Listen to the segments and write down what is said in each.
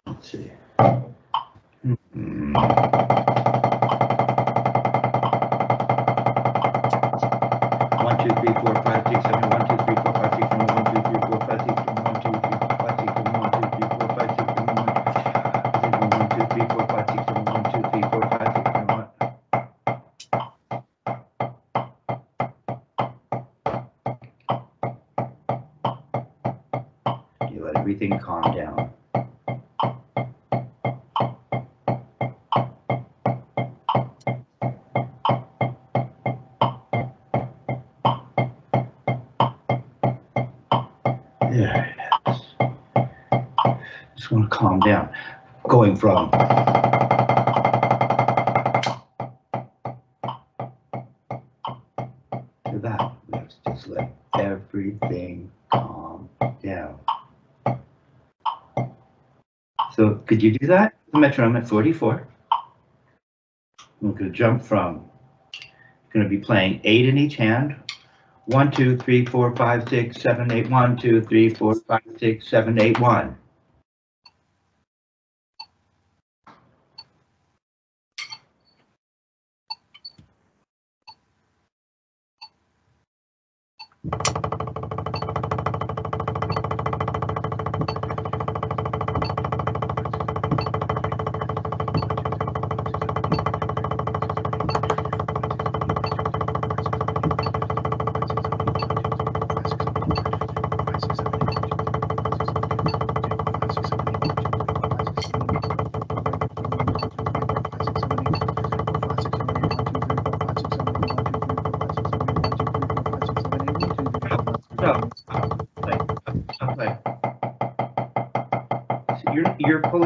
Let's see. 1, 2, 3, 4, 5, 6, 7, 1, 2, 3, 4, 5, 6, 7, 1, 2, 3, 4, 5, 6, 7, 1, 2, 3, 4, 5, 6, 7, 1, 2, 3, 4, 5, 6, 7, 1, 2, 3, 4, 5, 6, 7, 1, 2, 3, 4, 5, 6, 7, 1. You let everything calm down. There it is. Just want to calm down. Going from to that, we have to just let everything calm down. So could you do that? The metronome at 44. We're going to jump from, going to be playing 8 in each hand. 1, 2, 3, 4, 5, 6, 7, 8, 1, 2, 3, 4, 5, 6, 7, 8, 1.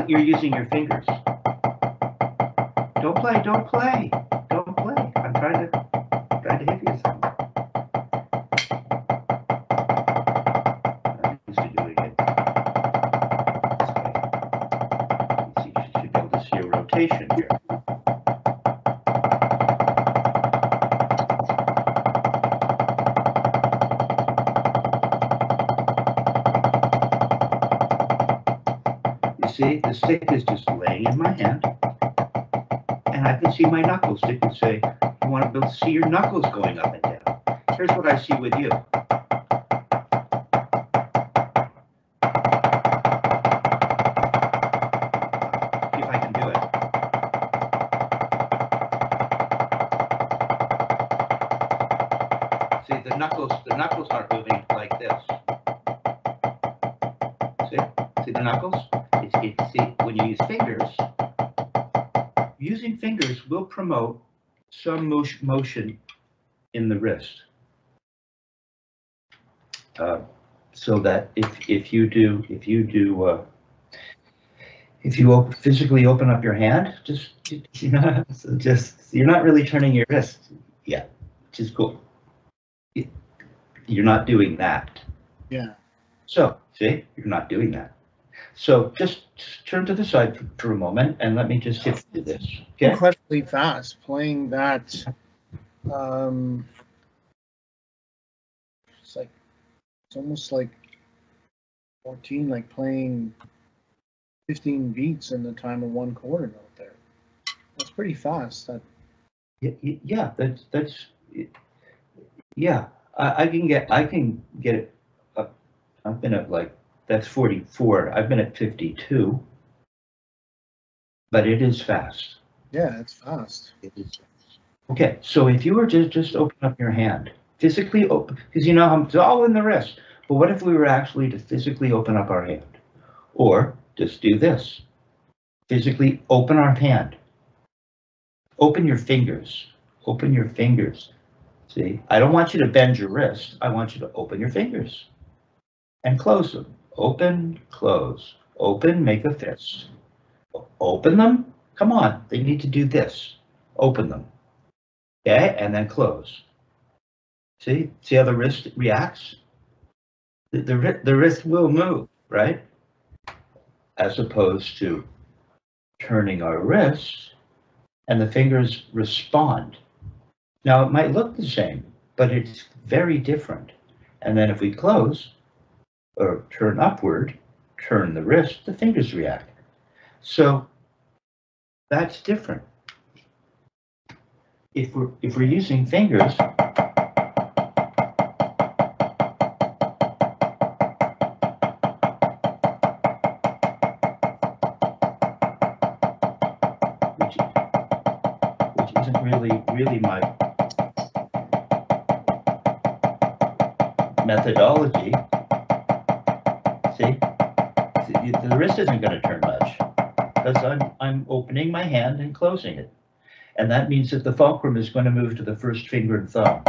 You're using your fingers. Don't play. Don't play. Don't play. I'm trying to hit you something. I'm used to doing it this way. You should be able to see a rotation here. See, the stick is just laying in my hand, and I can see my knuckles. Stick would say, you want to be able to see your knuckles going up and down. Here's what I see with you. See if I can do it. See, the knuckles aren't moving like this. See the knuckles? See, when you use fingers, using fingers will promote some motion in the wrist. So that if you physically open up your hand, just you're not really turning your wrist yet, which is cool. You're not doing that. Yeah. So see, you're not doing that. So just turn to the side for a moment and let me just hit you this. Okay? Incredibly fast playing that. It's almost like 14, like playing 15 beats in the time of one quarter note there. That's pretty fast. Yeah, that's yeah. I can get it up. I've been at like, that's 44. I've been at 52, but it is fast. Yeah, it's fast. It is fast. Okay, so if you were to just open up your hand, physically open, because you know it's all in the wrist. But what if we were actually to physically open up our hand, or just do this? Physically open our hand. Open your fingers. Open your fingers. See, I don't want you to bend your wrist. I want you to open your fingers and close them. Open, close, open, make a fist. Open them. Come on, they need to do this. Open them. Okay, and then close. See how the wrist reacts? The wrist will move, right? As opposed to turning our wrists and the fingers respond. Now it might look the same, but it's very different. And then if we close, or turn upward, turn the wrist, the fingers react. So that's different. If we're using fingers, which isn't really my methodology. See, the wrist isn't going to turn much because I'm opening my hand and closing it, and that means that the fulcrum is going to move to the first finger and thumb.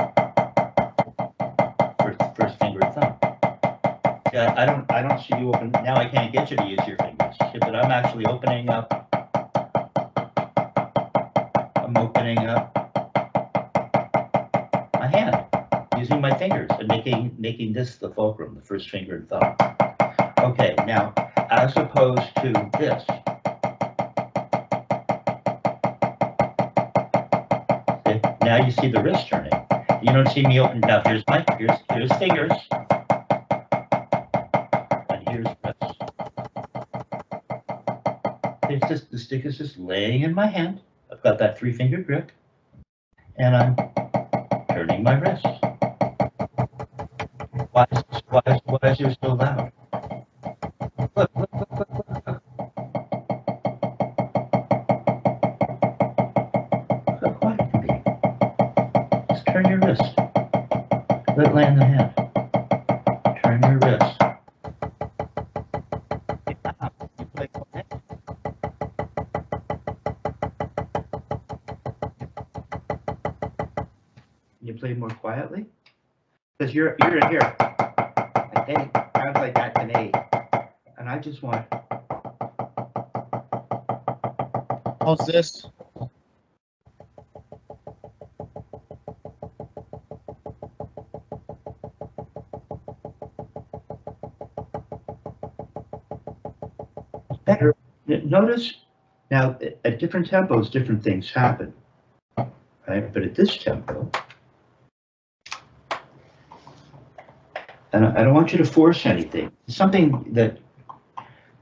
First finger and thumb. Yeah, I don't see you open. Now I can't get you to use your fingers, but I'm actually opening up. I'm opening up my hand using my fingers and making this the fulcrum, the first finger and thumb. Okay, now as opposed to this. See, now you see the wrist turning. You don't see me open. Now here's fingers. Here's wrist. It's just, the stick is just laying in my hand. I've got that 3-finger grip, and I'm turning my wrist. Why is yours so loud? Look. How quiet it can be. Just turn your wrist. Let it lay in the hand. Turn your wrist. You play quiet. You play more quietly? Because you're in here. Like, hey, sounds like that to me. And I just want. How's this? Better. Notice now at different tempos, different things happen. Right? But at this tempo, and I don't want you to force anything. It's something that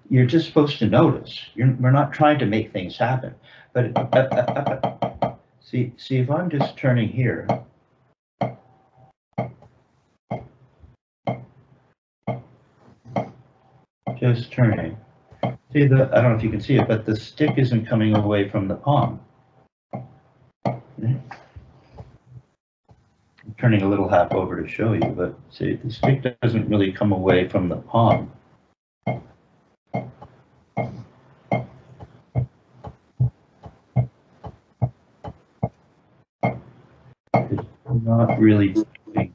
you're just supposed to notice. We're not trying to make things happen. But see if I'm just turning here. Just turning. See, I don't know if you can see it, but the stick isn't coming away from the palm. I'm turning a little half over to show you, but see, the stick doesn't really come away from the palm. It's not really moving.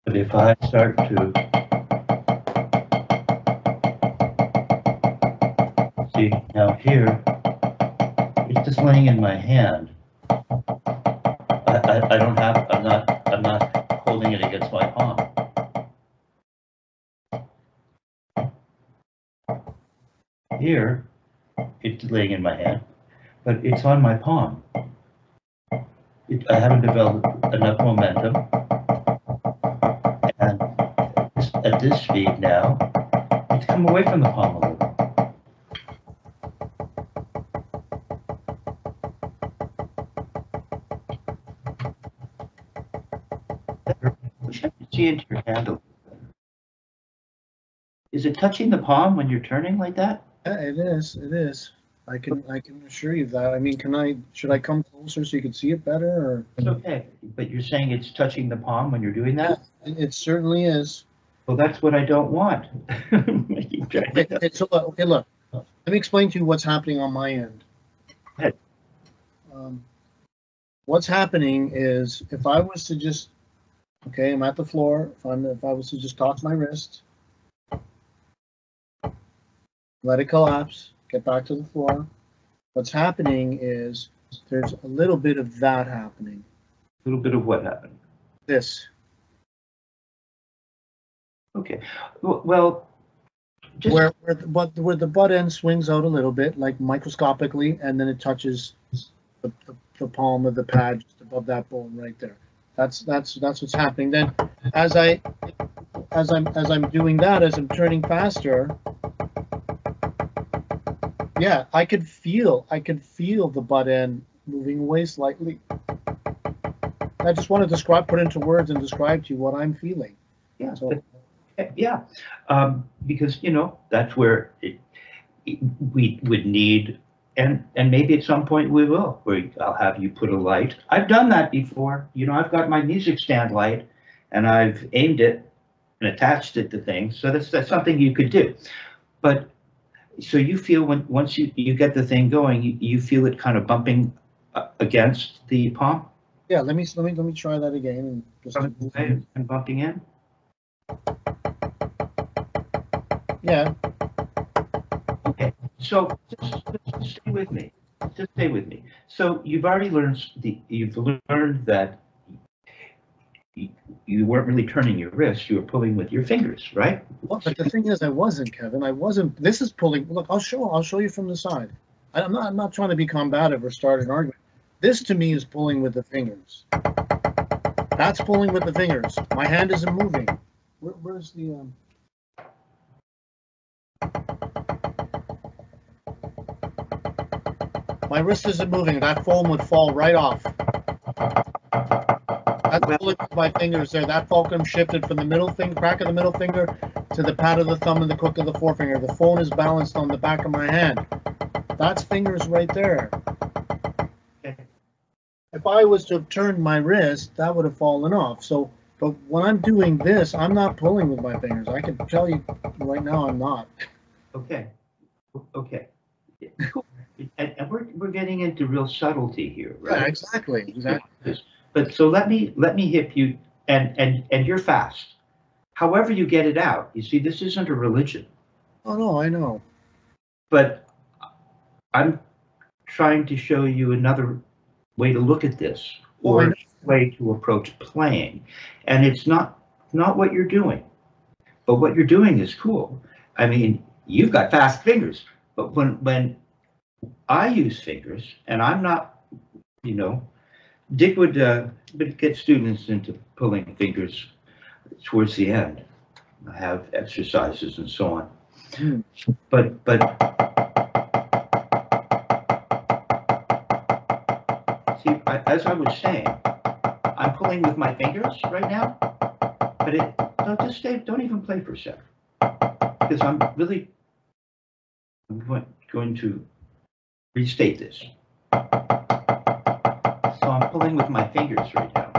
But if I start to see now here, it's just laying in my hand. I'm not holding it against my palm. Here, it's laying in my hand, but it's on my palm. I haven't developed enough momentum. And at this speed now, it's come away from the palm a little. See into your handle. Is it touching the palm when you're turning like that? Yeah, it is. It is. I can assure you that. I mean, should I come closer so you can see it better? Or? It's okay, but you're saying it's touching the palm when you're doing that? Yeah, it certainly is. Well, that's what I don't want. Okay, look. Let me explain to you what's happening on my end. Go ahead. What's happening is if I was to just, okay, I'm at the floor. If I was to just toss my wrist, let it collapse, get back to the floor. What's happening is there's a little bit of that happening. A little bit of what happened? This. Okay. Well, just where the butt end swings out a little bit, like microscopically, and then it touches the palm of the pad just above that bone right there. That's what's happening. Then, as I'm doing that, as I'm turning faster, yeah, I could feel the butt end moving away slightly. I just want to put into words and describe to you what I'm feeling. Yeah, So, yeah, because that's where we would need, and maybe at some point we will, where I'll have you put a light. I've done that before. I've got my music stand light, and I've aimed it and attached it to things. So that's something you could do. But so you feel once you get the thing going, you feel it kind of bumping against the palm. yeah, let me try that again and just and bumping in. Yeah. Okay, so just stay with me. Just stay with me. So you've already learned that you weren't really turning your wrist, you were pulling with your fingers, right? Well, but the thing is, I wasn't, Kevin. I wasn't. This is pulling. Look, I'll show you from the side. I'm not trying to be combative or start an argument. This to me is pulling with the fingers. That's pulling with the fingers. My hand isn't moving. Where's the My wrist isn't moving. That foam would fall right off. That's pulling with my fingers there. That fulcrum shifted from the middle finger, crack of the middle finger, to the pad of the thumb and the crook of the forefinger. The phone is balanced on the back of my hand. That's fingers right there. If I was to have turned my wrist, that would have fallen off. So, but when I'm doing this, I'm not pulling with my fingers. I can tell you right now, I'm not. Okay. And we're getting into real subtlety here, right? Yeah, exactly. But so let me hip you, and you're fast. However you get it out. You see, this isn't a religion. Oh no, I know. But I'm trying to show you another way to look at this, or a way to approach playing. And it's not what you're doing, but what you're doing is cool. I mean, you've got fast fingers, but when I use fingers, and I'm not, Dick would get students into pulling fingers towards the end. I have exercises and so on. But see, as I was saying, I'm pulling with my fingers right now. But don't even play for a sec, because I'm going to restate this. So I'm pulling with my fingers right now.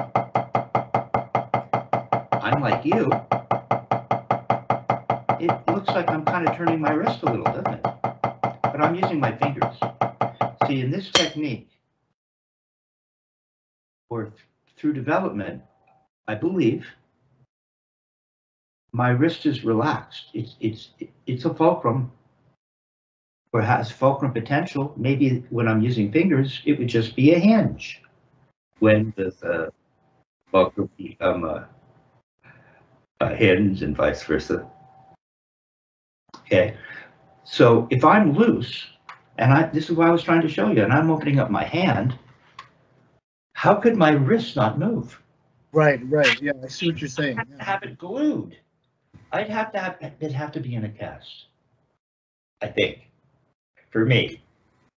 I'm like you. It looks like I'm kind of turning my wrist a little, doesn't it? But I'm using my fingers. See, in this technique, or through development, I believe my wrist is relaxed. It's a fulcrum, or has fulcrum potential. Maybe when I'm using fingers, it would just be a hinge. When the fulcrum become a hinge and vice versa. Okay, so if I'm loose, and this is what I was trying to show you, and I'm opening up my hand, how could my wrist not move? Right. Yeah, I see what you're saying. I'd have to have it glued. It'd have to be in a cast, I think, for me,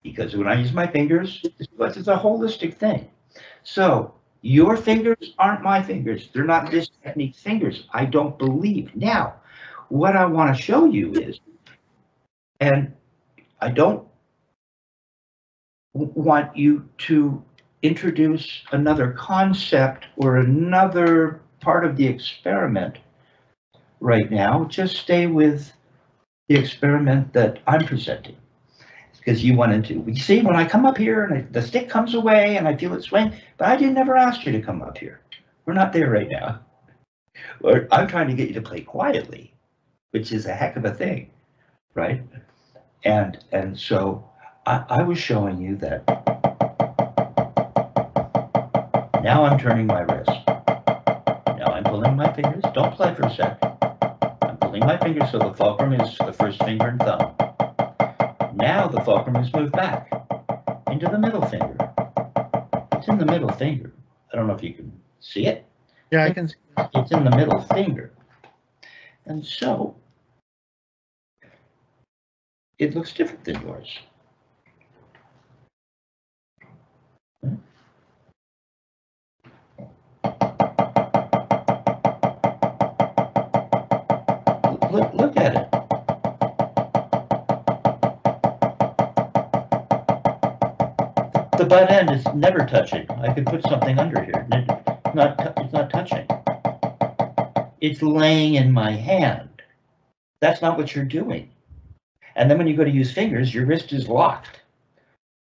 because when I use my fingers, it's a holistic thing. So your fingers aren't my fingers. They're not this technique's fingers. I don't believe. Now, what I want to show you is, and I don't want you to introduce another concept or another part of the experiment right now. Just stay with the experiment that I'm presenting, because you wanted to. You see, when I come up here and the stick comes away and I feel it swing, but I didn't ever ask you to come up here. We're not there right now. Or I'm trying to get you to play quietly, which is a heck of a thing, right? And so I was showing you that now I'm turning my wrist. Now I'm pulling my fingers. Don't play for a sec. I'm pulling my fingers so the fulcrum is the first finger and thumb. Now the fulcrum is moved back into the middle finger. It's in the middle finger. I don't know if you can see it. Yeah, I can see that. It's in the middle finger. And so it looks different than yours. Look at it. The butt end is never touching. I could put something under here. It's not touching. It's laying in my hand. That's not what you're doing. And then when you go to use fingers, your wrist is locked.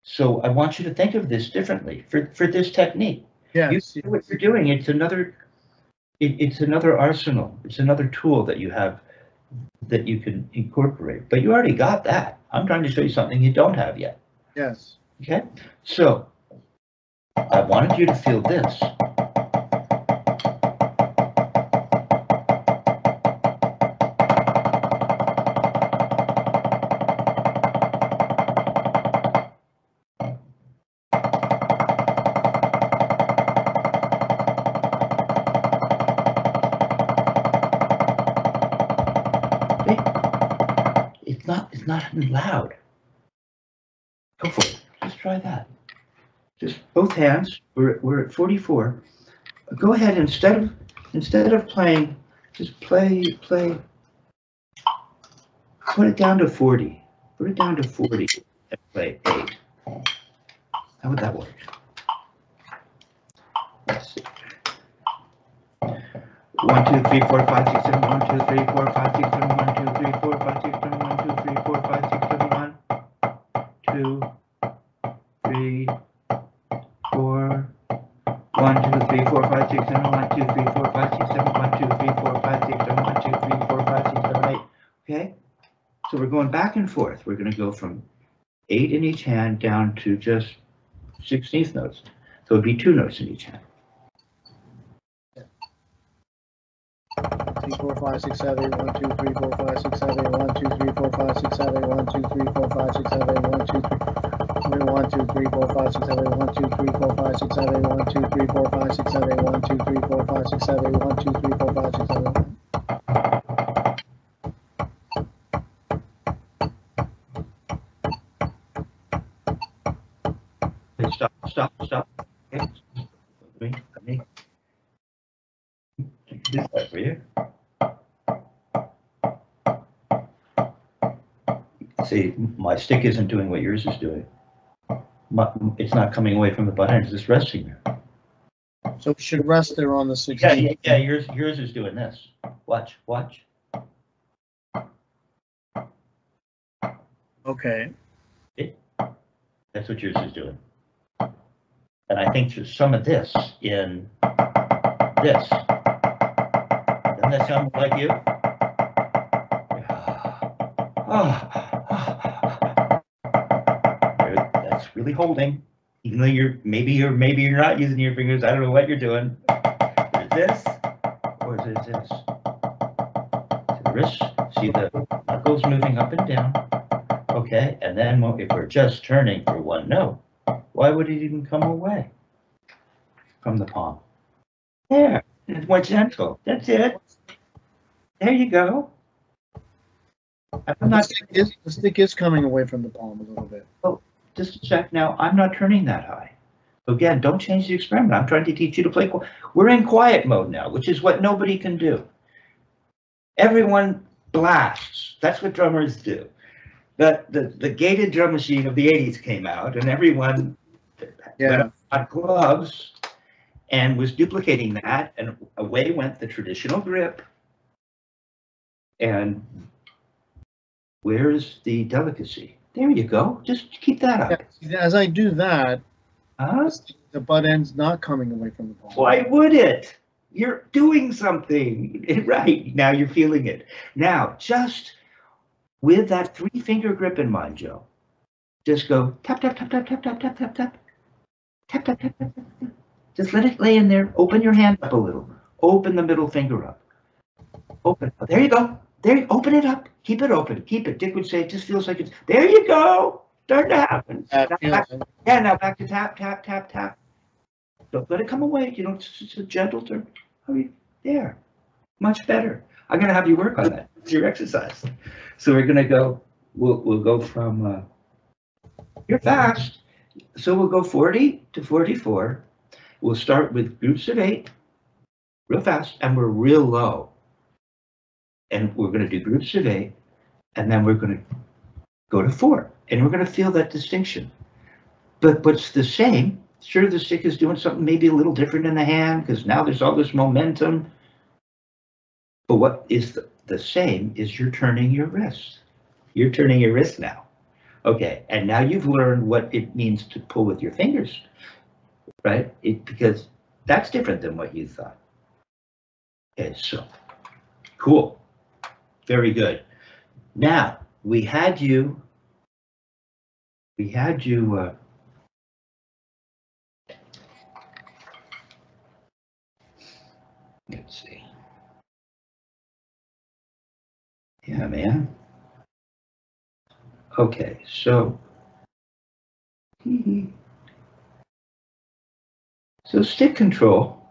So I want you to think of this differently for this technique. Yes. You know what you're doing. It's another arsenal. It's another tool that you have that you can incorporate. But you already got that. I'm trying to show you something you don't have yet. Yes. Okay? So I wanted you to feel this. It's not loud. Go for it. Just try that. Just both hands. We're at 44. Go ahead, instead of playing, just play. Put it down to 40. Put it down to 40 and play 8. How would that work? Let's see. 1, 2, 3, 4, 5, 6, 7, 1, 2, 3, 4, 5, 6, 7, 1, 2, 3, 4, 5, 6, 7, 1, 2, 3, 4, 5, 6, 7, 1, 2, 3, 4, 1, 2, 3, 4, 5, 6, 7, 1, 2, 3, 4, 5, 6, 7, 1, 2, 3, 4, 5, 6, 7, 1, 2, 3, 4, 5, 6, 7, 8. Okay? So we're going back and forth. We're going to go from 8 in each hand down to just 16th notes. So it'd be 2 notes in each hand. 3, 4, 5, 6, 7, 8, 1, 2, 3, 4, 5, 6, 7, 8, 1, 2, 3, 4, 5, 6, 7, 8, 1, 2, 3, 4, 5, 6, 7, 8, 1, 2, 3, 1, 2, 3, 4, 5, 6, 7, 8, 1, 2, 3, 4, 5, 6, 7, 8, 1, 2, 3, 4, 5, 6, 7, 8, 1, 2, 3, 4, 5, 6, 7, 8, 1, 2, 3, 4, 5, 6, 7, 8. Stop. Okay. Let me do that for you. See, my stick isn't doing what yours is doing. It's not coming away from the butt end, it's just resting there. So it should rest there on the 16th. Yeah, yours is doing this. Watch. Okay. That's what yours is doing. And I think there's some of this in this. Doesn't that sound like you? That's really holding. Even though maybe you're not using your fingers. I don't know what you're doing. Is it this or is it this? The wrist. See the knuckles moving up and down. Okay, and then if we're just turning for one note, why would it even come away from the palm? There, it's more gentle. That's it. There you go. The stick is coming away from the palm a little bit. Oh, just to check now, I'm not turning that high. So again, don't change the experiment. I'm trying to teach you to play. We're in quiet mode now, which is what nobody can do. Everyone blasts. That's what drummers do. The gated drum machine of the 80s came out, and everyone got gloves and was duplicating that, and away went the traditional grip. And where's the delicacy? There you go. Just keep that up. Yeah, as I do that, the butt end's not coming away from the palm. Why would it? You're doing something. Right. Now you're feeling it. Now, just with that 3-finger grip in mind, Joe, just go tap, tap, tap, tap, tap, tap, tap, tap, tap. Tap, tap, tap, tap, tap. Just let it lay in there. Open your hand up a little. Open the middle finger up. Open. There you go. There. Open it up. Keep it open. Keep it. Dick would say it just feels like it's. There you go. Starting to happen. Now back to tap, tap, tap, tap. Don't let it come away. It's a gentle turn. I mean, there, much better. I'm gonna have you work on that. It's your exercise. So we're gonna go, we'll go from, you're fast. So we'll go 40 to 44. We'll start with groups of 8, real fast, and we're real low. And we're gonna do groups of 8, and then we're gonna go to 4, and we're gonna feel that distinction. But what's the same, sure, the stick is doing something maybe a little different in the hand, because now there's all this momentum. But what is the same is you're turning your wrist. You're turning your wrist now. Okay, and now you've learned what it means to pull with your fingers, right? Because that's different than what you thought. Okay, so, cool. Very good. Now, we had you, let's see. Yeah, man. Okay, so, so stick control,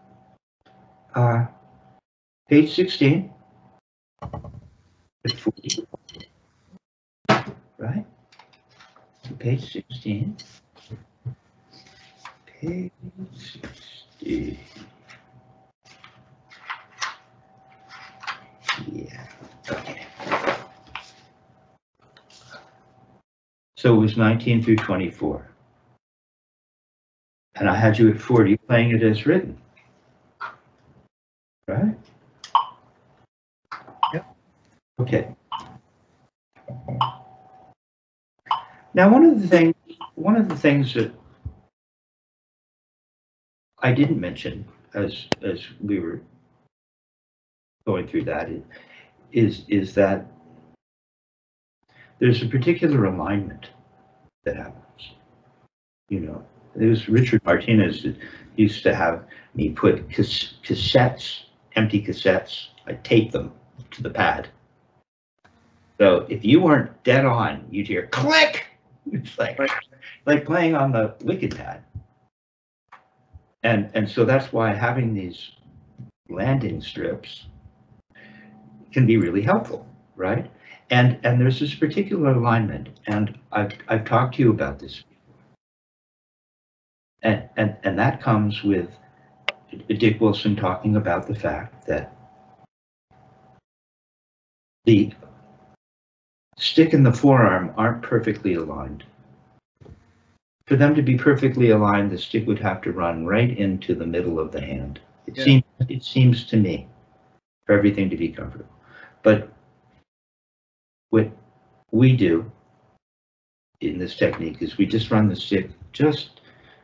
page 16, 40, right? So page 16, page 16. Yeah, okay. So it was 19 through 24. And I had you at 40 playing it as written. Right? Yep. Okay. Now one of the things that I didn't mention as we were going through that is that there's a particular alignment that happens. You know, it was Richard Martinez that used to have me put cassettes, empty cassettes, I tape them to the pad. So if you weren't dead on, you'd hear click. It's like playing on the wicked pad. And so that's why having these landing strips can be really helpful, right? And there's this particular alignment, and I've talked to you about this. And that comes with Dick Wilson talking about the fact that the stick and the forearm aren't perfectly aligned. For them to be perfectly aligned, the stick would have to run right into the middle of the hand. It seems to me, for everything to be comfortable. But what we do in this technique is we just run the stick just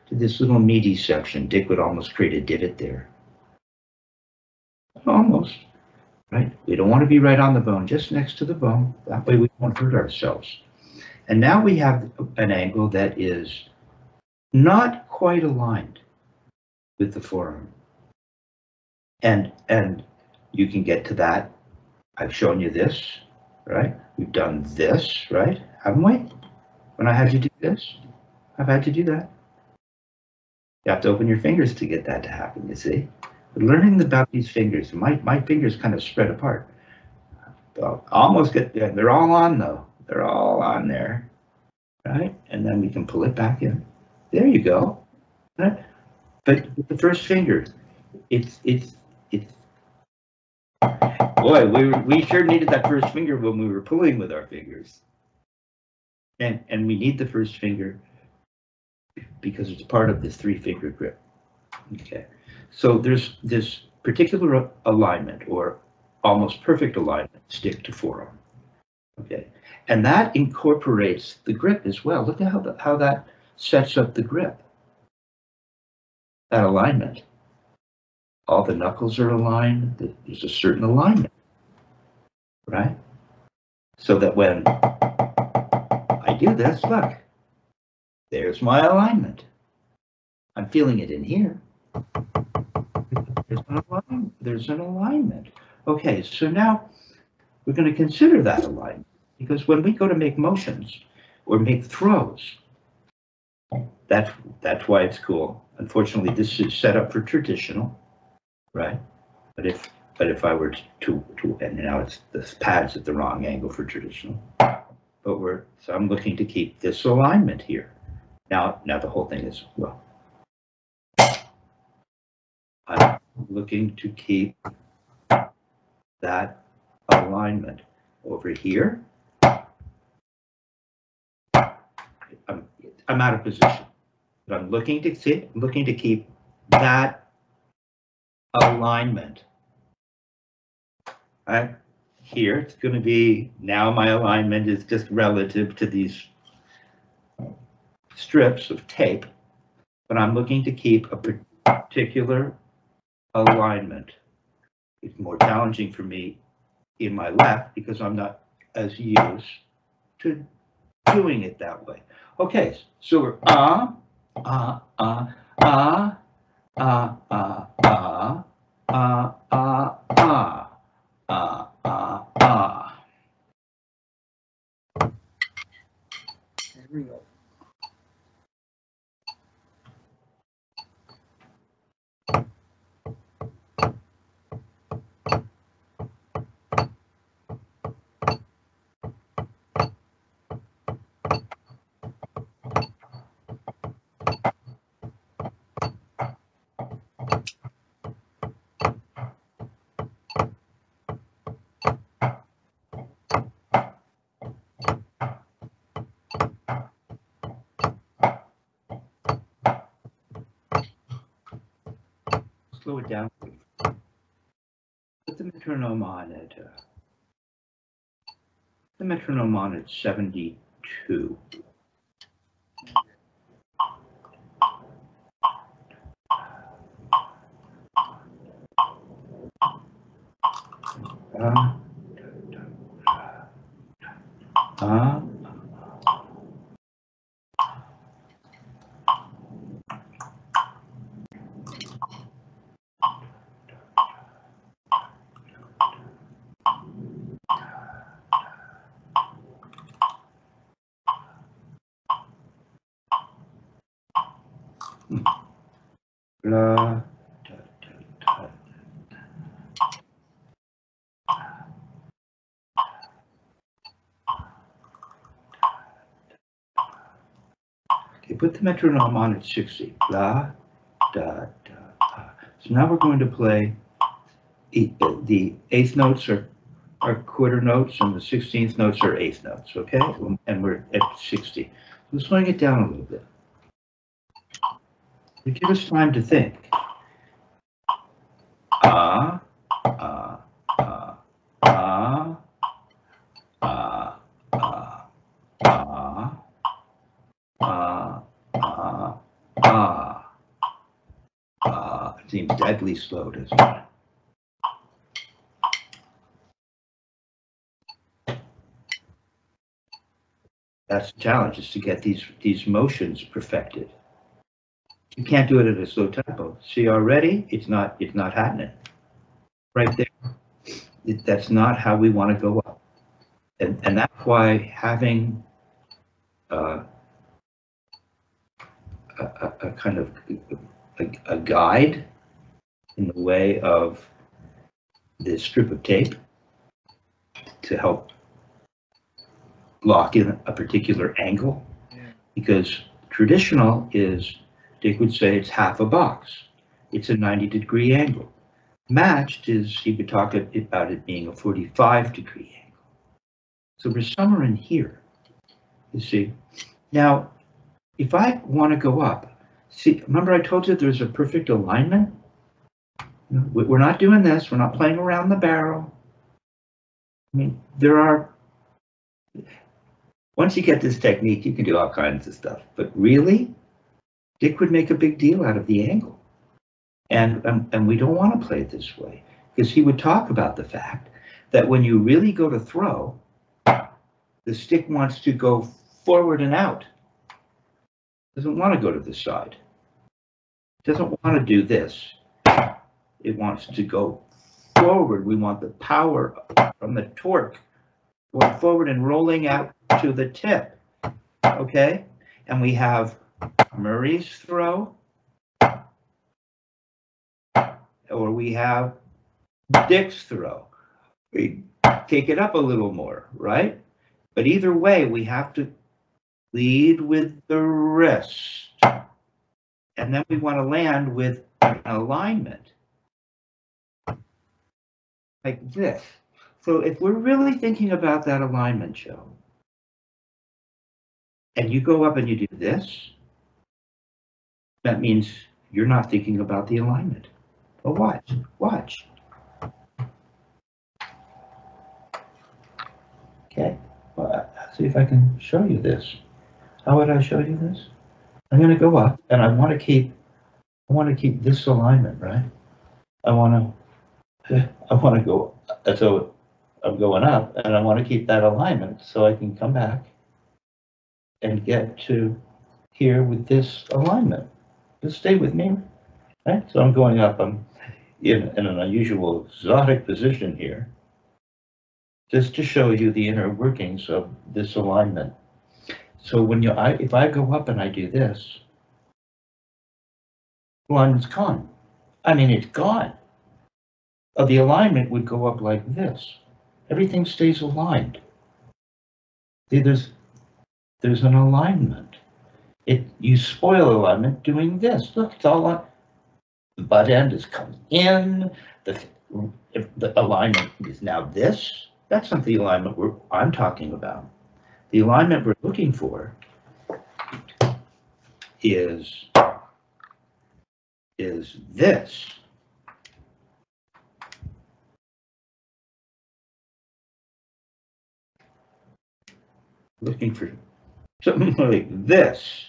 to this little meaty section. Dick would almost create a divot there. Almost, right? We don't want to be right on the bone, just next to the bone. That way we won't hurt ourselves. And now we have an angle that is not quite aligned with the forearm. And you can get to that. I've shown you this, right? We've done this, right? Haven't we? When I had you do this, I've had to do that. You have to open your fingers to get that to happen, you see? But learning about these fingers, my fingers kind of spread apart. Well, almost get there. They're all on though. They're all on there, right? And then we can pull it back in. There you go. Right? But with the first finger, it's boy, we sure needed that first finger when we were pulling with our fingers. And we need the first finger because it's part of this 3-finger grip. Okay, so there's this particular alignment or almost perfect alignment, stick to forearm. Okay, and that incorporates the grip as well. Look at how that sets up the grip. That alignment. All the knuckles are aligned. There's a certain alignment, right? So that when I do this, look, there's my alignment. I'm feeling it in here. There's an alignment. Okay, so now we're going to consider that alignment because when we go to make motions or make throws, that's why it's cool. Unfortunately, this is set up for traditional, right? But if I were to and now it's this pad's at the wrong angle for traditional. But so I'm looking to keep this alignment here. Now the whole thing is, well, I'm looking to keep that alignment over here. I'm out of position, but I'm looking to keep that alignment. Right here, it's going to be, now my alignment is just relative to these strips of tape, but I'm looking to keep a particular alignment. It's more challenging for me in my left because I'm not as used to doing it that way. Okay, so we're Here we go. slow it down. Put the metronome on at 72. Blah, da, da, da. Okay, put the metronome on at 60. Blah, da, da, da. So now we're going to play the eighth notes are quarter notes and the 16th notes are eighth notes, okay? And we're at 60. Let's slowing it down a little bit. To give us time to think. It seems deadly slow, doesn't it? That's the challenge, is to get these motions perfected. You can't do it at a slow tempo. See already, it's not happening. Right there. That's not how we want to go up. And that's why having a kind of a guide in the way of this strip of tape to help lock in a particular angle, because traditional is, Dick would say, it's half a box. It's a 90-degree angle. Matched is, he would talk about it being a 45-degree angle. So we're somewhere in here, you see. Now, if I want to go up, see, remember I told you there's a perfect alignment? We're not doing this. We're not playing around the barrel. I mean, once you get this technique, you can do all kinds of stuff. But really, Dick would make a big deal out of the angle. And we don't want to play it this way, because he would talk about the fact that when you really go to throw, the stick wants to go forward and out. Doesn't want to go to the side. Doesn't want to do this. It wants to go forward. We want the power from the torque going forward and rolling out to the tip. Okay? And we have Murray's throw, or we have Dick's throw. We take it up a little more, right? But either way, we have to lead with the wrist. And then we want to land with an alignment like this. So if we're really thinking about that alignment, Joe, and you go up and you do this, that means you're not thinking about the alignment. But watch, watch. Okay, well, let's see if I can show you this. How would I show you this? I'm going to go up, and I want to keep this alignment, right? I want to go, so I'm going up, and I want to keep that alignment so I can come back and get to here with this alignment. Just stay with me, right? So I'm going up, I'm in an unusual exotic position here, just to show you the inner workings of this alignment. So when if I go up and I do this, alignment's gone. I mean, it's gone. The alignment would go up like this. Everything stays aligned. See, there's an alignment. You spoil alignment doing this. Look, it's all on. The butt end is coming in. If the alignment is now this, that's not the alignment I'm talking about. The alignment we're looking for is this. Looking for something like this.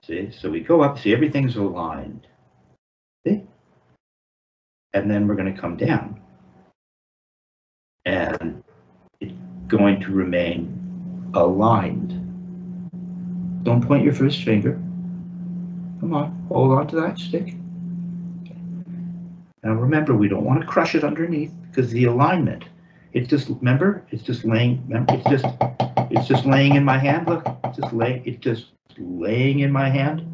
See, so we go up, see, everything's aligned. See? And then we're going to come down. And it's going to remain aligned. Don't point your first finger. Come on, hold on to that stick. Okay. Now remember, we don't want to crush it underneath because the alignment, it's just, remember, it's just laying, remember, it's just laying in my hand. Look, it's just laying in my hand.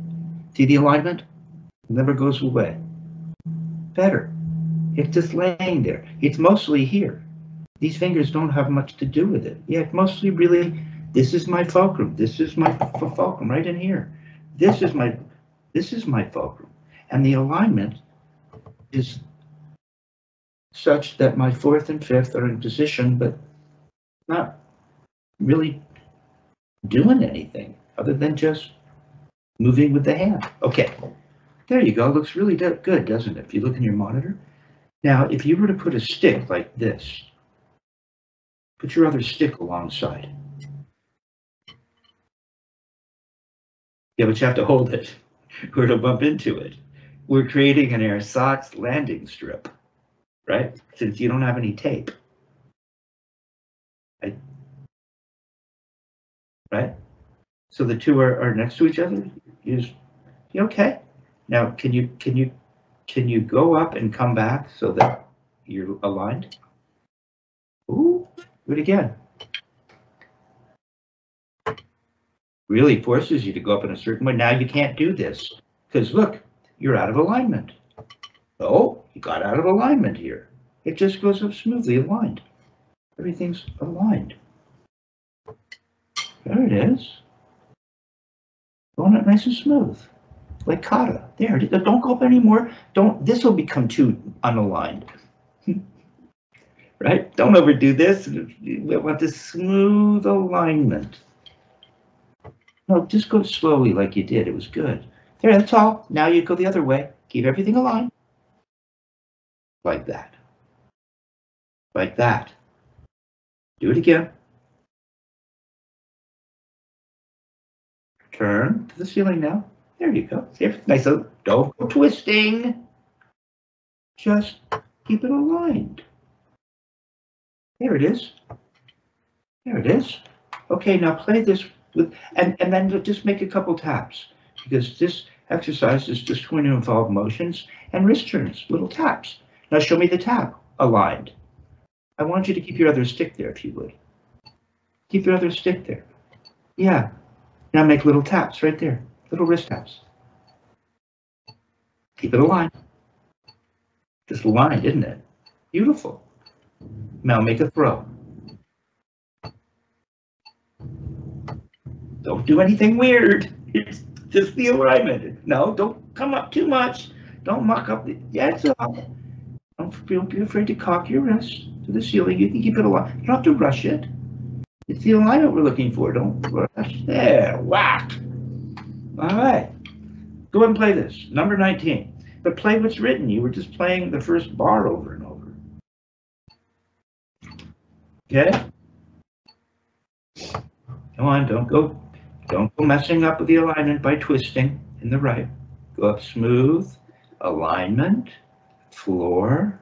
See the alignment? It never goes away. Better. It's just laying there. It's mostly here. These fingers don't have much to do with it. Yeah, it's mostly really, this is my fulcrum. This is my fulcrum right in here. This is my fulcrum. And the alignment is such that my fourth and fifth are in position, but not really doing anything other than just moving with the hand. Okay, there you go. Looks really good, doesn't it? If you look in your monitor. Now, if you were to put a stick like this, put your other stick alongside. Yeah, but you have to hold it or it'll bump into it. We're creating an ersatz landing strip, right? Since you don't have any tape. Right? So the two are next to each other. Okay. Now, can you go up and come back so that you're aligned? Ooh, do it again. Really forces you to go up in a certain way. Now you can't do this because look, you're out of alignment. Oh, you got out of alignment here. It just goes up smoothly, aligned. Everything's aligned. There it is. Going up nice and smooth. Like kata. There, don't go up anymore. This will become too unaligned. Right? Don't overdo this. We want this smooth alignment. No, just go slowly like you did. It was good. There, that's all. Now you go the other way. Keep everything aligned. Like that. Like that. Do it again. Turn to the ceiling now. There you go. See, nice. Don't go twisting. Just keep it aligned. There it is. There it is. Okay, now play this with, and then just make a couple taps because this exercise is just going to involve motions and wrist turns, little taps. Now show me the tap aligned. I want you to keep your other stick there if you would. Keep your other stick there. Yeah. Now make little taps right there, little wrist taps. Keep it aligned. Just aligned, isn't it? Beautiful. Now make a throw. Don't do anything weird. It's just the alignment. No, don't come up too much. Don't muck up the, that's all. Don't be afraid to cock your wrist to the ceiling. You can keep it aligned. You don't have to rush it. It's the alignment we're looking for. Don't rush. There, whack. All right. Go ahead and play this. Number 19. But play what's written. You were just playing the first bar over and over. Okay? Come on, don't go messing up with the alignment by twisting in the right. Go up smooth, alignment, floor.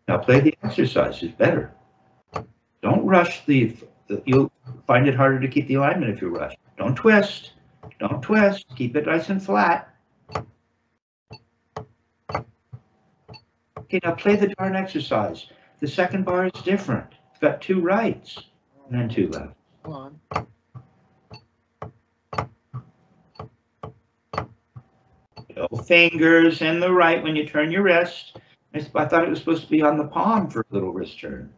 Now play the exercises better. Don't rush you'll find it harder to keep the alignment if you rush. Don't twist. Don't twist. Keep it nice and flat. Okay, now play the darn exercise. The second bar is different. It's got 2 rights and then 2 lefts. Hold on. No fingers in the right when you turn your wrist. I thought it was supposed to be on the palm for a little wrist turn.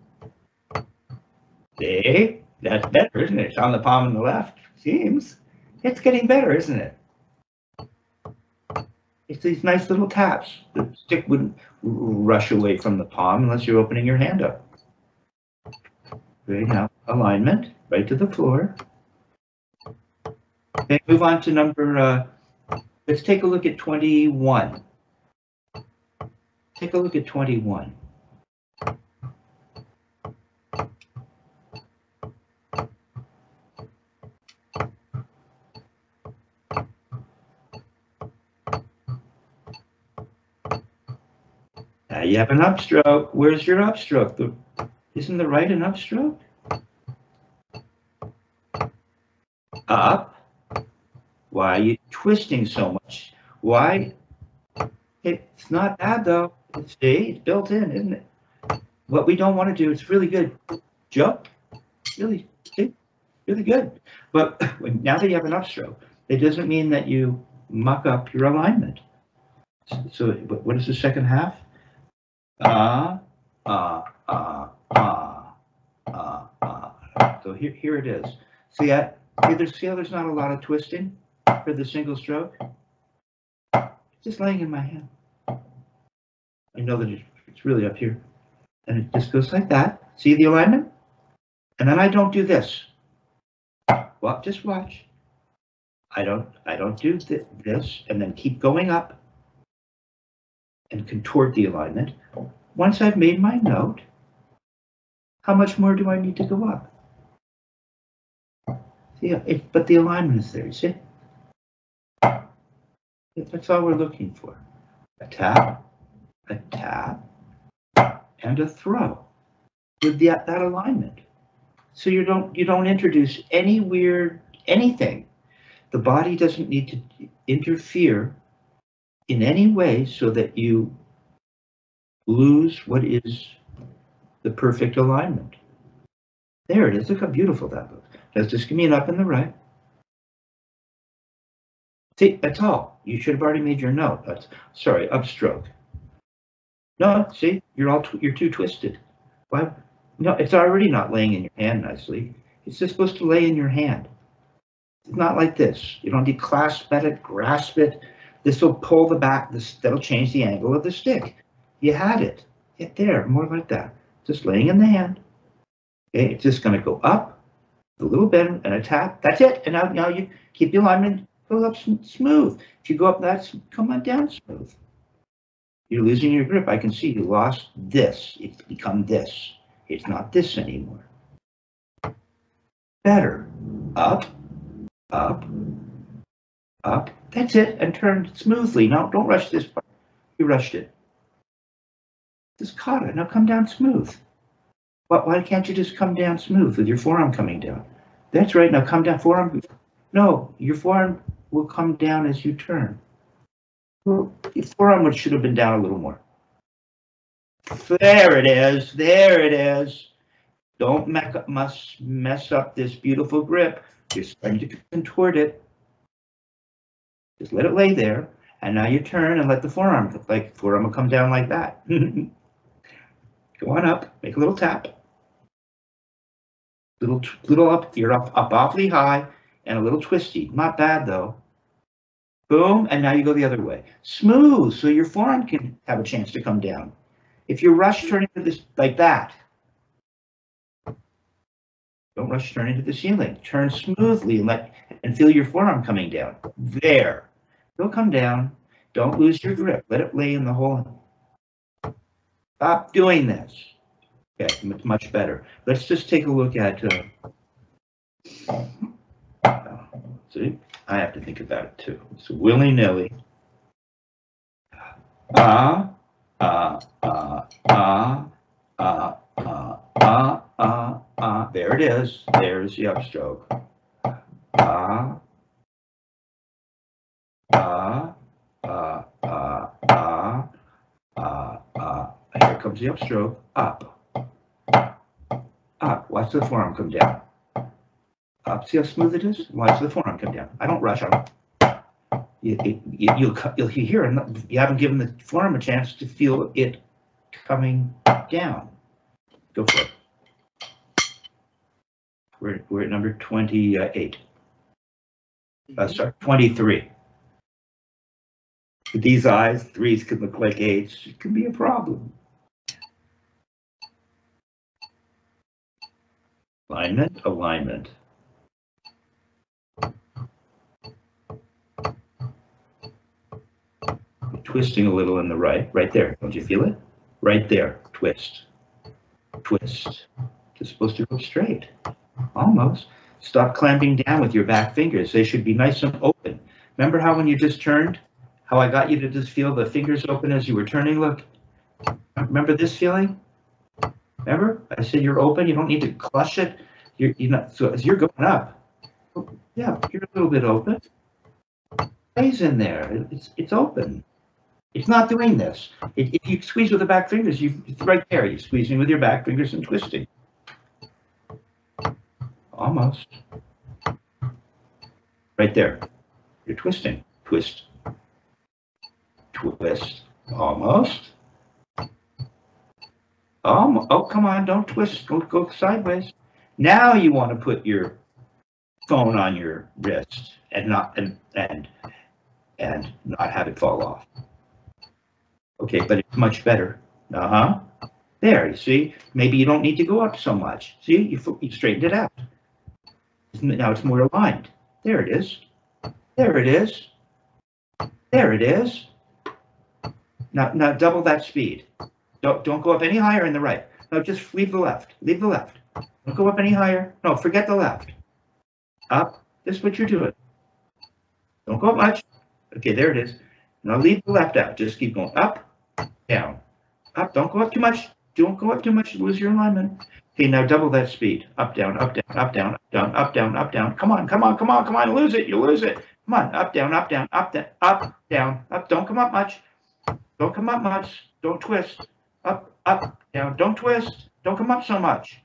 See? That's better, isn't it? It's on the palm on the left. Seems. It's getting better, isn't it? It's these nice little taps. The stick wouldn't rush away from the palm unless you're opening your hand up. Great, now alignment, right to the floor. Okay, move on to number, let's take a look at 21. Take a look at 21. Now you have an upstroke. Where's your upstroke? Isn't the right an upstroke? Up. Why are you twisting so much? Why? It's not bad though. See, it's built in, isn't it? What we don't want to do, it's really good. Jump. Really, see? Really good. But now that you have an upstroke, it doesn't mean that you muck up your alignment. So what is the second half? So here it is. See how there's not a lot of twisting for the single stroke? It's just laying in my hand. I know that it's really up here. And it just goes like that. See the alignment? And then I don't do this. Well, just watch. I don't do this and then keep going up and contort the alignment. Once I've made my note, how much more do I need to go up? See, but the alignment is there, you see? That's all we're looking for. A tap, and a throw with that alignment. So you don't introduce any weird anything. The body doesn't need to interfere in any way so that you lose what is the perfect alignment. There it is. Look how beautiful that looks. Now just give me an up and the right. See, that's all. You should have already made your note. Sorry, upstroke. No, see, you're too twisted. Why? No, it's already not laying in your hand nicely. It's just supposed to lay in your hand. It's not like this. You don't need to clasp at it, grasp it. This will pull the back. That'll change the angle of the stick. You had it. Get there, more like that. Just laying in the hand. Okay, it's just going to go up, a little bend, and a tap. That's it. And now you keep the alignment. Go up smooth. If you go up that, come on down smooth. You're losing your grip. I can see you lost this. It's become this. It's not this anymore. Better. Up, up, up. That's it. And turn smoothly. Now, don't rush this part. You rushed it. Just caught it. Now come down smooth. Why can't you just come down smooth with your forearm coming down? That's right. Now come down forearm. No, your forearm will come down as you turn. Well, your forearm should have been down a little more. There it is. There it is. Don't mess up this beautiful grip. You're starting to contort it. Just let it lay there, and now you turn and let the forearm will come down like that. Go on up, make a little tap. Little up, you're up awfully high, and a little twisty. Not bad though. Boom, and now you go the other way. Smooth, so your forearm can have a chance to come down. If you rush turning to this like that, don't rush turning to the ceiling. Turn smoothly and feel your forearm coming down. There. It'll come down. Don't lose your grip. Let it lay in the hole. Stop doing this. Okay, it's much better. Let's just take a look at. See, I have to think about it too. So willy-nilly. There it is. There's the upstroke. Here comes the upstroke. Up. Up. Watch the forearm come down. Up. See how smooth it is? Watch the forearm come down. I don't rush on it. You'll hear it. You haven't given the forearm a chance to feel it coming down. Go for it. We're at number 28. Sorry, 23. With these eyes, 3s can look like 8s. It can be a problem. Alignment, alignment. Twisting a little in the right there. Don't you feel it? Right there. Twist. Twist. It's supposed to go straight. Almost. Stop clamping down with your back fingers. They should be nice and open. Remember how when you just turned, how I got you to just feel the fingers open as you were turning? Look. Remember this feeling? Remember? I said you're open. You don't need to clutch it. You're not. So as you're going up, yeah, you're a little bit open. Stays in there. It's open. It's not doing this. If you squeeze with the back fingers, it's right there. You're squeezing with your back fingers and twisting. Almost. Right there. You're twisting. Twist. Twist. Almost. Oh, come on. Don't twist. Go sideways. Now you want to put your phone on your wrist and not have it fall off. Okay, but it's much better. There, you see? Maybe you don't need to go up so much. See, you straightened it out. Now it's more aligned. There it is. There it is. There it is. Now double that speed. Don't go up any higher in the right. No, just leave the left. Leave the left. Don't go up any higher. No, forget the left. Up. This is what you're doing. Don't go up much. Okay, there it is. Now leave the left out. Just keep going up, down, up. Don't go up too much. Don't go up too much. Lose your alignment. Okay, now double that speed. Up, down, up, down, up, down, up, down, up, down, up, down. Come on, come on, come on, come on. Lose it. You lose it. Come on. Up, down, up, down, up, down, up, down, up. Don't come up much. Don't come up much. Don't twist. Up, up, down. Don't twist. Don't come up so much.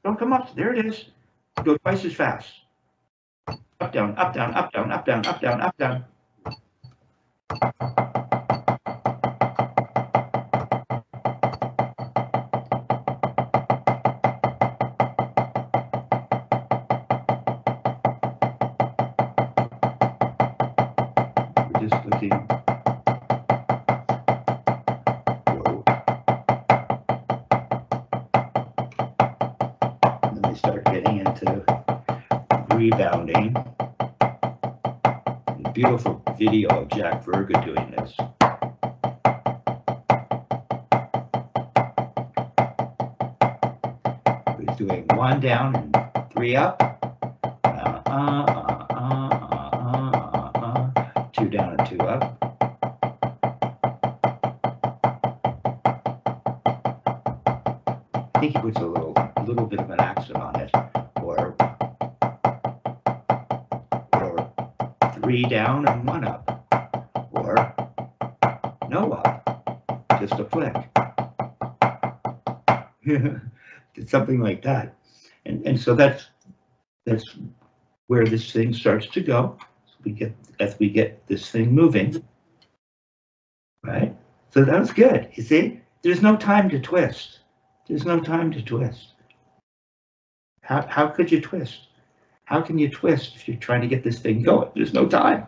Don't come up. There it is. Go twice as fast. Up, down, up, down, up, down, up, down, up, down, up, down. We're just looking. Whoa. And then we start getting into rebounding. Beautiful video of Jack Verga doing this. He's doing 1 down and 3 up. 2 down and 2 up. I think he puts a little bit of an accent on it, or 3 down and 1 up, or no up, just a flick. Something like that. And so that's where this thing starts to go. we get this thing moving, right? So that was good. You see, there's no time to twist. There's no time to twist. How could you twist? How can you twist if you're trying to get this thing going? There's no time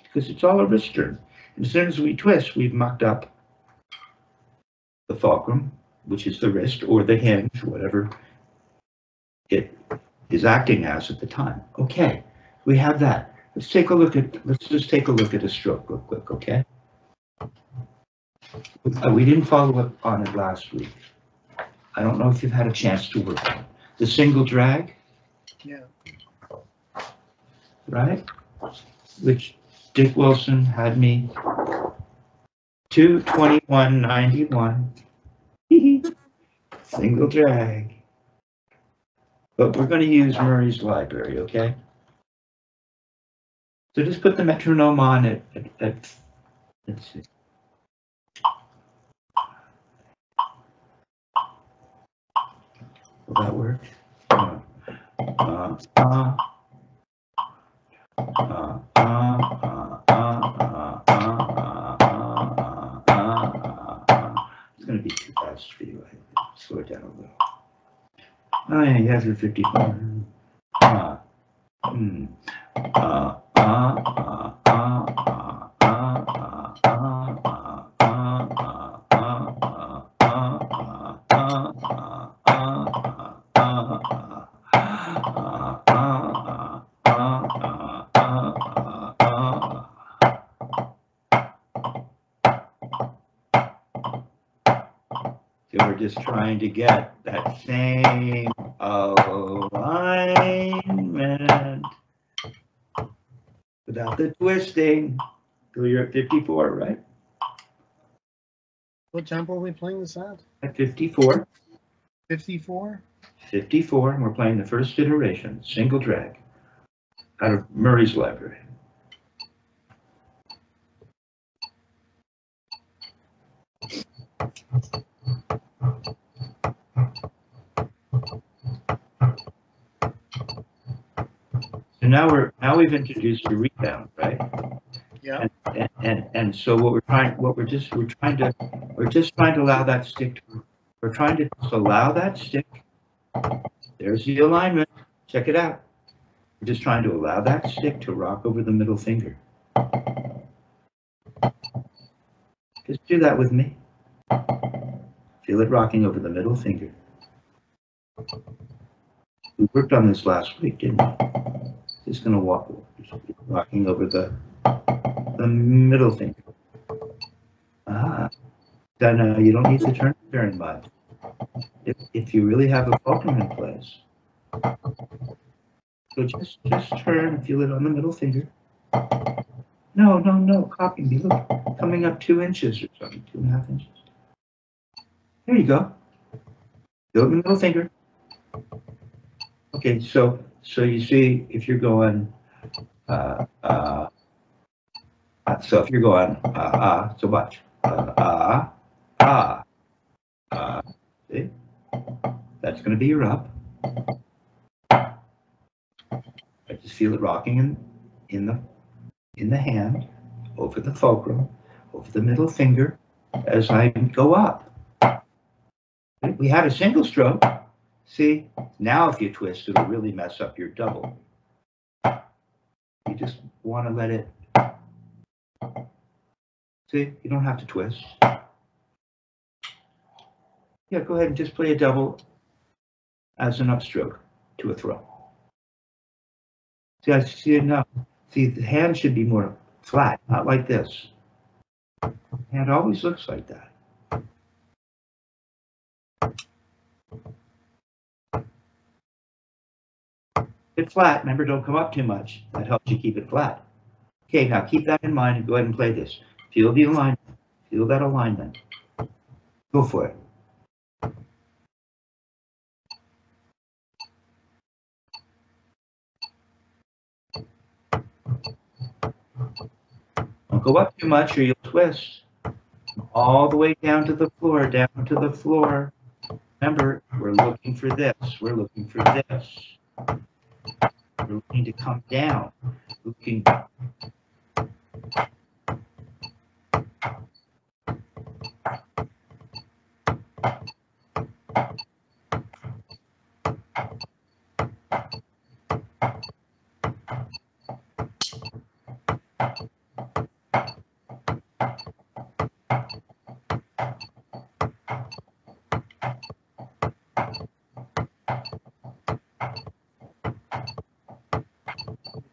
because it's all a wrist turn. And as soon as we twist, we've mucked up the fulcrum, which is the wrist or the hinge, whatever it is acting as at the time. Okay, we have that. Let's just take a look at a stroke real quick, okay? We didn't follow up on it last week. I don't know if you've had a chance to work on it. The single drag. Yeah. Right? Which Dick Wilson had me 221.91. Single drag. But we're going to use Murray's library, okay? So just put the metronome on at let's see. Will that work? It's going to be too fast for you. Slow it down a little. Oh yeah, you have your 54. So we're just trying to get that same alignment without the twisting. So you're at 54, right? What tempo are we playing this at? At 54. 54? 54, and we're playing the first iteration, single drag, out of Murray's library. So now we've introduced a rebound, right? Yeah. And so we're just trying to allow that stick There's the alignment. Check it out. We're just trying to allow that stick to rock over the middle finger. Just do that with me. Feel it rocking over the middle finger. We worked on this last week, didn't we? Just going to rocking over the middle finger. No, you don't need to turn it, bear in mind. If you really have a fulcrum in place, so just turn and feel it on the middle finger. No, copying me. Look, coming up 2 inches or something, 2.5 inches. There you go. Feel it in the middle finger. Okay, so you see, if you're going, so if you're going, so watch, see, that's going to be your up. I just feel it rocking in the hand, over the fulcrum, over the middle finger, as I go up. We had a single stroke. See, now if you twist, it'll really mess up your double. You just want to let it, see, you don't have to twist. Yeah, go ahead and just play a double as an upstroke to a throw. See, I see it now. See, the hand should be more flat, not like this. The hand always looks like that. It flat. Remember, don't come up too much. That helps you keep it flat. Okay, now keep that in mind and go ahead and play this. Feel the alignment. Feel that alignment. Go for it. Don't go up too much or you'll twist. All the way down to the floor, down to the floor. Remember, we're looking for this. We're looking for this. We're looking to come down. looking.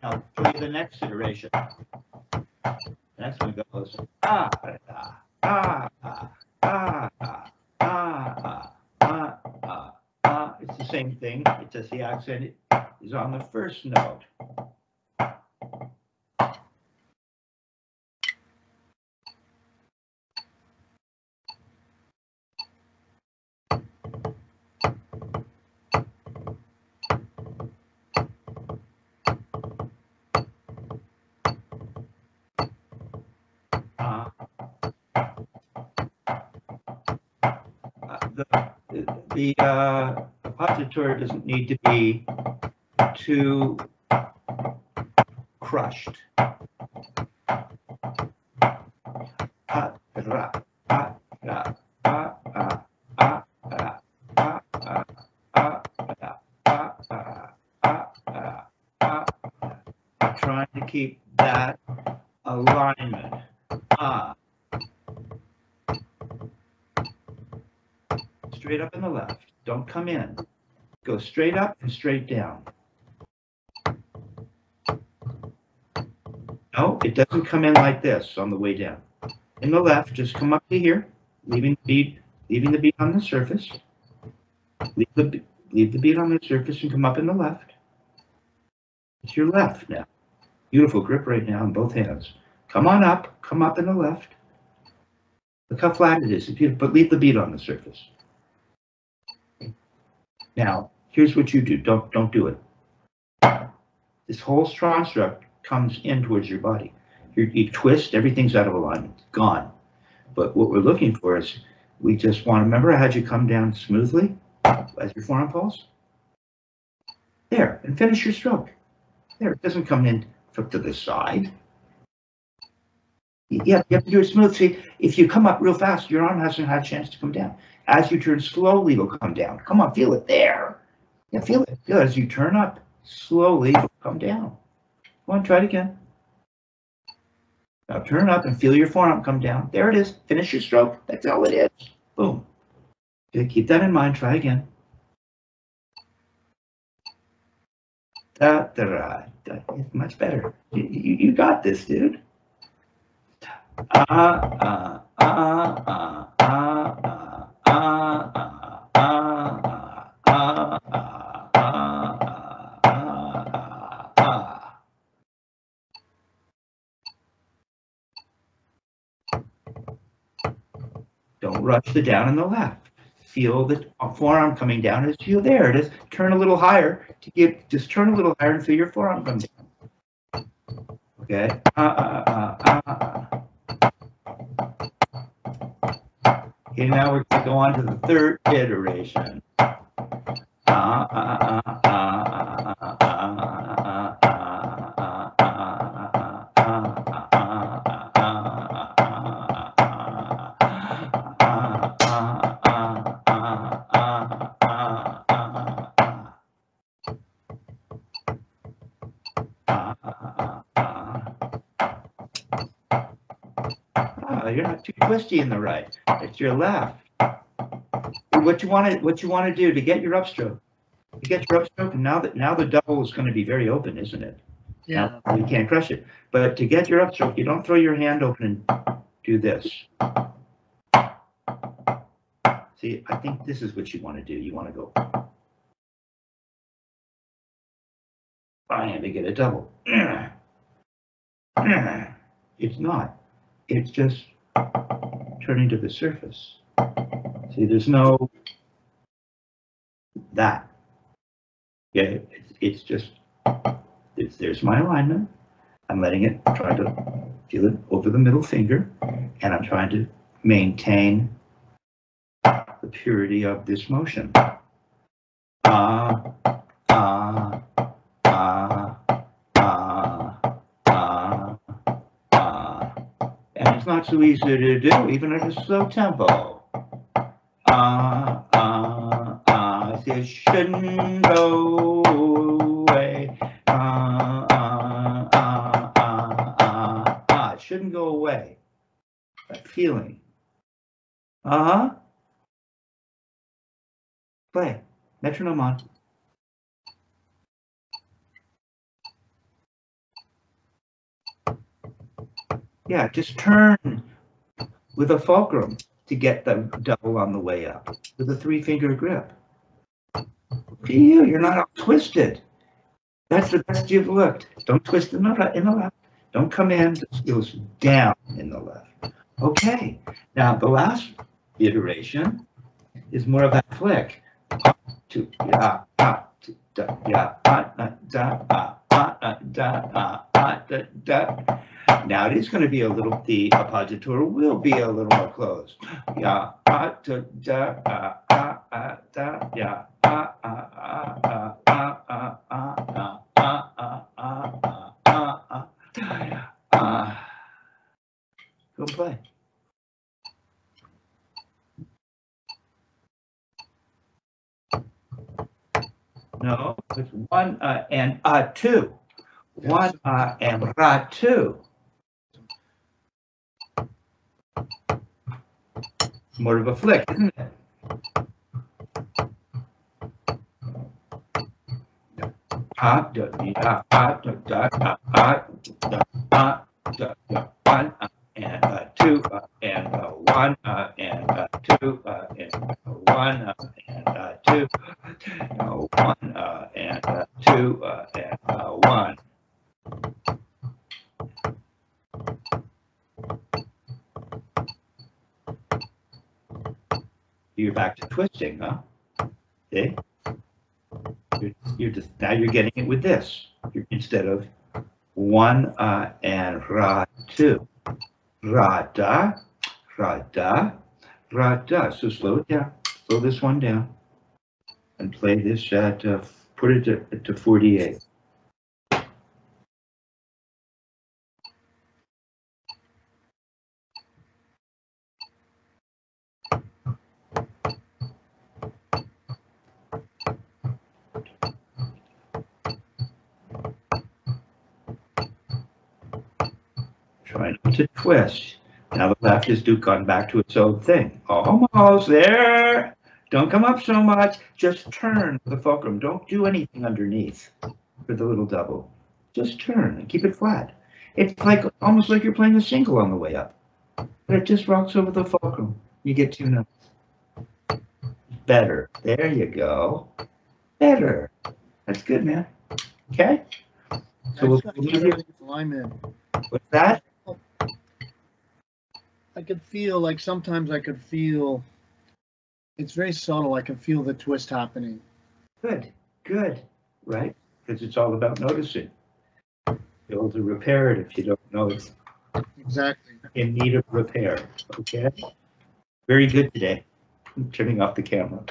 I'll show you the next iteration. The next one goes ah ah ah ah ah ah ah ah ah. It's the same thing. It's just the accent is on the first note. The pository doesn't need to be too crushed. Trying to keep that alignment. Straight up and the left. Don't come in. Go straight up and straight down. No, it doesn't come in like this on the way down. In the left, just come up to here, leaving the bead on the surface. Leave the bead on the surface and come up in the left. It's your left now. Beautiful grip right now in both hands. Come on up, come up in the left. Look how flat it is. It's beautiful, but leave the bead on the surface. Now, here's what you do. Don't do it. This whole construct comes in towards your body. You twist, everything's out of alignment, gone. But what we're looking for is, we just want to, remember I had you come down smoothly as your forearm pulse? There, and finish your stroke. There, it doesn't come in to the side. Yeah, you have to do it smooth. See, if you come up real fast, your arm hasn't had a chance to come down. As you turn slowly, it'll come down. Come on, feel it there. Yeah, feel it. Good. As you turn up, slowly it'll come down. Come on, try it again. Now turn up and feel your forearm come down. There it is. Finish your stroke. That's all it is. Boom. Okay, keep that in mind. Try again. It's much better. You got this, dude. Don't rush the down and the left. Feel the forearm coming down as you there. Just turn a little higher to get. Just turn a little higher and feel your forearm come down. Okay. Okay. Now we're going to go on to the third iteration. You're not too twisty in the right. It's your left. What you want to do to get your upstroke. You get your upstroke, and now the double is going to be very open, isn't it? Yeah. Now, you can't crush it. But to get your upstroke, you don't throw your hand open and do this. See, I think this is what you want to do. You want to go bam to get a double. It's not. It's just turning to the surface. See, there's no that. Yeah, it's just, there's my alignment. I'm letting it, try to feel it over the middle finger, and I'm trying to maintain the purity of this motion. That's not so easy to do, even at a slow tempo. This shouldn't go away. It shouldn't go away. That feeling. Play. Metronome on. Yeah, just turn with a fulcrum to get the double on the way up with a 3-finger grip. Look at you, you're not all twisted. That's the best you've looked. Don't twist in the left. Don't come in, it goes down in the left. Okay, now the last iteration is more of that flick. To ya, to da, ya, da. Now it is going to be a little, the appoggiatura will be a little more closed. Ya, da, da, ya, go play. No, it's 1 and 2. 1 and ra 2. More of a flick, isn't it? And 2 and 1 and 2 and 1 and 2 1 and 2 and 1. You're back to twisting, huh? See? You're just now you're getting it with this instead of 1 and ra 2. Ra da, ra da, ra da. So slow it down. Slow this one down, and play this at put it to 48. Trying to twist. Now the left has gone back to its old thing. Almost there. Don't come up so much. Just turn the fulcrum. Don't do anything underneath for the little double. Just turn and keep it flat. It's like almost like you're playing a single on the way up. But it just rocks over the fulcrum. You get 2 notes. Better. There you go. Better. That's good, man. Okay? So we'll leave you. What's that? I could feel like sometimes I could feel it's very subtle. I can feel the twist happening. Good, good, right? Because it's all about noticing. Be able to repair it if you don't know it's exactly in need of repair. Okay. Very good today. I'm turning off the camera.